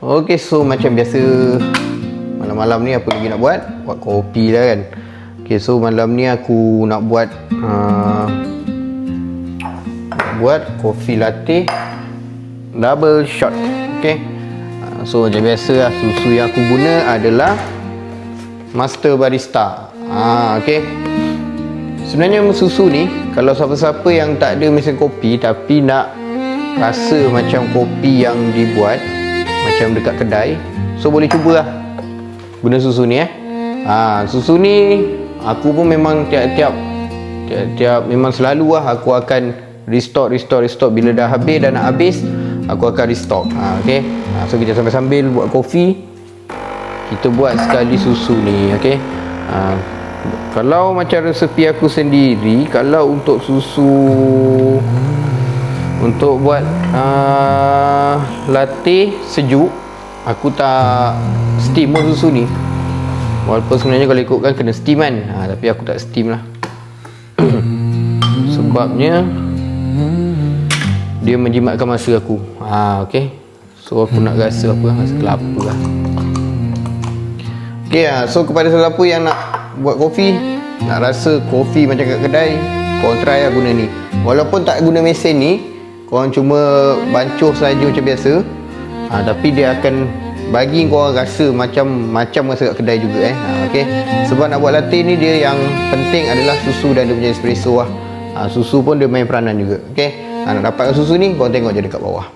Okay, so macam biasa malam-malam ni apa lagi nak buat? Buat kopi lah kan. Okay, so malam ni aku nak buat kopi latte double shot. Okay, so macam biasa lah, susu yang aku guna adalah Master Barista. Okay, sebenarnya susu ni, kalau siapa-siapa yang tak ada mesin kopi tapi nak rasa macam kopi yang dibuat macam dekat kedai, so boleh cubalah guna susu ni susu ni aku pun memang tiap memang selalu lah aku akan restock bila dah habis dan nak habis aku akan restock. Okay, so kita sambil buat kopi, kita buat sekali susu ni. Okay, kalau macam resepi aku sendiri, kalau untuk susu untuk buat latte sejuk, aku tak steam pun susu ni. Walaupun sebenarnya kalau ikutkan kena steam kan, tapi aku tak steam lah. Sebabnya dia menjimatkan masa aku. Okay, so aku nak rasa rasa kelapa lah. Okay, so kepada sesiapa yang nak buat kopi, nak rasa kopi macam kat kedai, korang try lah guna ni. Walaupun tak guna mesin ni, korang cuma bancuh saja macam biasa, tapi dia akan bagi korang rasa macam rasa kat kedai juga. Okay, sebab nak buat latte ni, dia yang penting adalah susu dan dia punya espresso lah. Susu pun dia main peranan juga. Okay, nak dapatkan susu ni, korang tengok je dekat bawah.